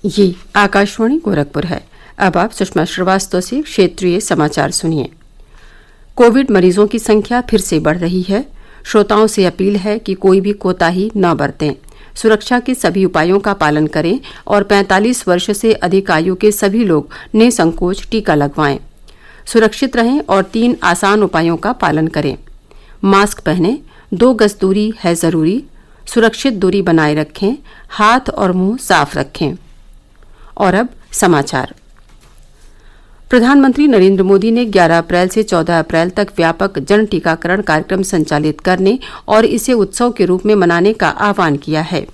ये आकाशवाणी गोरखपुर है। अब आप सुषमा श्रीवास्तव से क्षेत्रीय समाचार सुनिए। कोविड मरीजों की संख्या फिर से बढ़ रही है। श्रोताओं से अपील है कि कोई भी कोताही न बरतें, सुरक्षा के सभी उपायों का पालन करें और 45 वर्ष से अधिक आयु के सभी लोग निसंकोच टीका लगवाएं। सुरक्षित रहें और 3 आसान उपायों का पालन करें। मास्क पहनें, 2 गज दूरी है जरूरी, सुरक्षित दूरी बनाए रखें, हाथ और मुंह साफ रखें। और अब समाचार। प्रधानमंत्री नरेंद्र मोदी ने 11 अप्रैल से 14 अप्रैल तक व्यापक जन टीकाकरण कार्यक्रम संचालित करने और इसे उत्सव के रूप में मनाने का आह्वान किया है।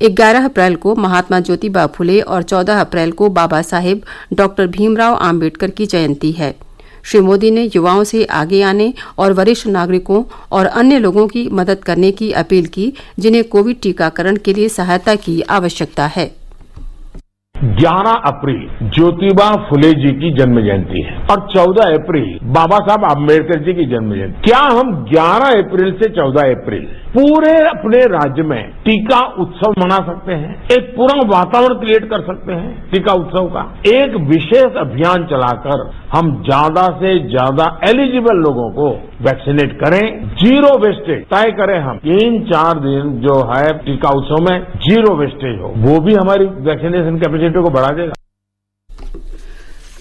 11 अप्रैल को महात्मा ज्योतिबा फुले और 14 अप्रैल को बाबा साहेब डॉक्टर भीमराव आम्बेडकर की जयंती है। श्री मोदी ने युवाओं से आगे आने और वरिष्ठ नागरिकों और अन्य लोगों की मदद करने की अपील की, जिन्हें कोविड टीकाकरण के लिए सहायता की आवश्यकता है। 11 अप्रैल ज्योतिबा फुले जी की जन्म जयंती है और 14 अप्रैल बाबा साहब आम्बेडकर जी की जन्म जयंती। क्या हम 11 अप्रैल से 14 अप्रैल पूरे अपने राज्य में टीका उत्सव मना सकते हैं? एक पूरा वातावरण क्रिएट कर सकते हैं टीका उत्सव का। एक विशेष अभियान चलाकर हम ज्यादा से ज्यादा एलिजिबल लोगों को वैक्सीनेट करें, जीरो वेस्टेज तय करें। हम 3-4 दिन जो है टीका उत्सव में जीरो वेस्टेज हो, वो भी हमारी वैक्सीनेशन कैपेसिटी को बढ़ा देगा।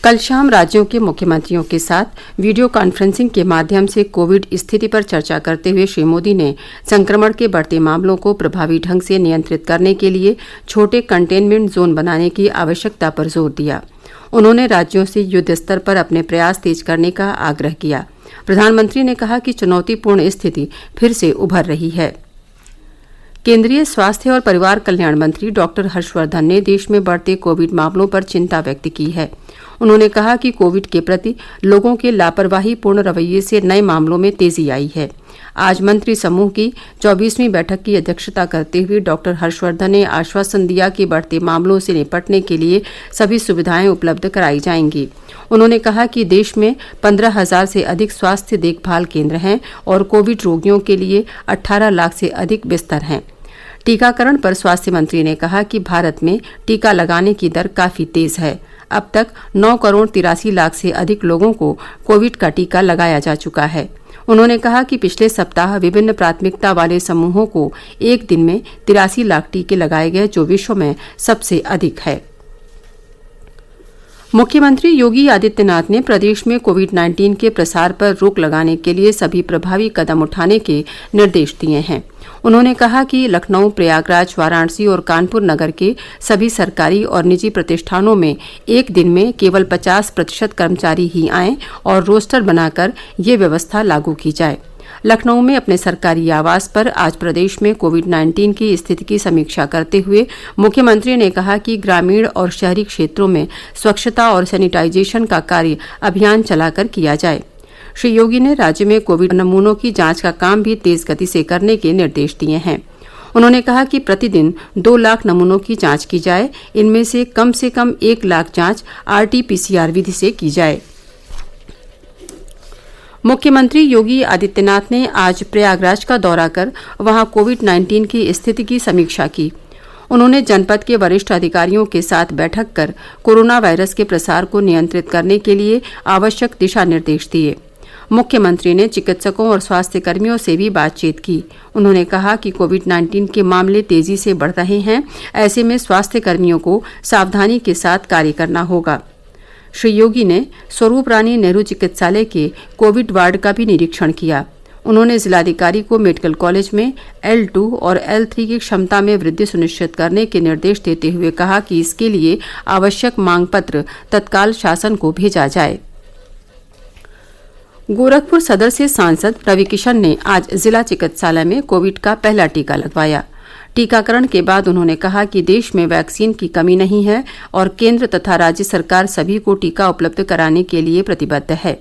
कल शाम राज्यों के मुख्यमंत्रियों के साथ वीडियो कॉन्फ्रेंसिंग के माध्यम से कोविड स्थिति पर चर्चा करते हुए श्री मोदी ने संक्रमण के बढ़ते मामलों को प्रभावी ढंग से नियंत्रित करने के लिए छोटे कंटेनमेंट जोन बनाने की आवश्यकता पर जोर दिया। उन्होंने राज्यों से युद्ध स्तर पर अपने प्रयास तेज करने का आग्रह किया। प्रधानमंत्री ने कहा कि चुनौतीपूर्ण स्थिति फिर से उभर रही है। केंद्रीय स्वास्थ्य और परिवार कल्याण मंत्री डॉक्टर हर्षवर्धन ने देश में बढ़ते कोविड मामलों पर चिंता व्यक्त की है। उन्होंने कहा कि कोविड के प्रति लोगों के लापरवाहीपूर्ण रवैये से नए मामलों में तेजी आई है। आज मंत्री समूह की 24वीं बैठक की अध्यक्षता करते हुए डॉक्टर हर्षवर्धन ने आश्वासन दिया कि बढ़ते मामलों से निपटने के लिए सभी सुविधाएं उपलब्ध कराई जाएंगी। उन्होंने कहा कि देश में 15,000 से अधिक स्वास्थ्य देखभाल केंद्र हैं और कोविड रोगियों के लिए 18 लाख से अधिक बिस्तर हैं। टीकाकरण पर स्वास्थ्य मंत्री ने कहा कि भारत में टीका लगाने की दर काफी तेज है। अब तक 9 करोड़ 83 लाख से अधिक लोगों को कोविड का टीका लगाया जा चुका है। उन्होंने कहा कि पिछले सप्ताह विभिन्न प्राथमिकता वाले समूहों को एक दिन में 83 लाख टीके लगाए गए, जो विश्व में सबसे अधिक है। मुख्यमंत्री योगी आदित्यनाथ ने प्रदेश में कोविड-19 के प्रसार पर रोक लगाने के लिए सभी प्रभावी कदम उठाने के निर्देश दिए हैं। उन्होंने कहा कि लखनऊ, प्रयागराज, वाराणसी और कानपुर नगर के सभी सरकारी और निजी प्रतिष्ठानों में एक दिन में केवल 50% कर्मचारी ही आएं और रोस्टर बनाकर ये व्यवस्था लागू की जाए। लखनऊ में अपने सरकारी आवास पर आज प्रदेश में कोविड-19 की स्थिति की समीक्षा करते हुए मुख्यमंत्री ने कहा कि ग्रामीण और शहरी क्षेत्रों में स्वच्छता और सैनिटाइजेशन का कार्य अभियान चलाकर किया जाए। श्री योगी ने राज्य में कोविड नमूनों की जांच का काम भी तेज गति से करने के निर्देश दिए हैं। उन्होंने कहा कि प्रतिदिन 2 लाख नमूनों की जांच की जाए। इनमें से कम 1 लाख जांच RT-PCR विधि से की जाए। मुख्यमंत्री योगी आदित्यनाथ ने आज प्रयागराज का दौरा कर वहां कोविड-19 की स्थिति की समीक्षा की। उन्होंने जनपद के वरिष्ठ अधिकारियों के साथ बैठक कर कोरोना वायरस के प्रसार को नियंत्रित करने के लिए आवश्यक दिशा निर्देश दिए। मुख्यमंत्री ने चिकित्सकों और स्वास्थ्य कर्मियों से भी बातचीत की। उन्होंने कहा कि कोविड-19 के मामले तेजी से बढ़ रहे हैं, ऐसे में स्वास्थ्य कर्मियों को सावधानी के साथ कार्य करना होगा। श्री योगी ने स्वरूप रानी नेहरू चिकित्सालय के कोविड वार्ड का भी निरीक्षण किया। उन्होंने जिलाधिकारी को मेडिकल कॉलेज में L2 और L3 की क्षमता में वृद्धि सुनिश्चित करने के निर्देश देते हुए कहा कि इसके लिए आवश्यक मांग पत्र तत्काल शासन को भेजा जाए। गोरखपुर सदर से सांसद रवि किशन ने आज जिला चिकित्सालय में कोविड का पहला टीका लगवाया। टीकाकरण के बाद उन्होंने कहा कि देश में वैक्सीन की कमी नहीं है और केंद्र तथा राज्य सरकार सभी को टीका उपलब्ध कराने के लिए प्रतिबद्ध है।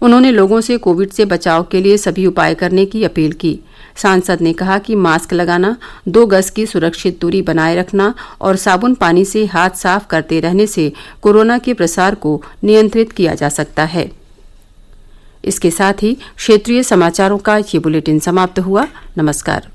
उन्होंने लोगों से कोविड से बचाव के लिए सभी उपाय करने की अपील की। सांसद ने कहा कि मास्क लगाना, 2 गज की सुरक्षित दूरी बनाए रखना और साबुन पानी से हाथ साफ करते रहने से कोरोना के प्रसार को नियंत्रित किया जा सकता है। इसके साथ ही क्षेत्रीय समाचारों का ये बुलेटिन समाप्त हुआ। नमस्कार।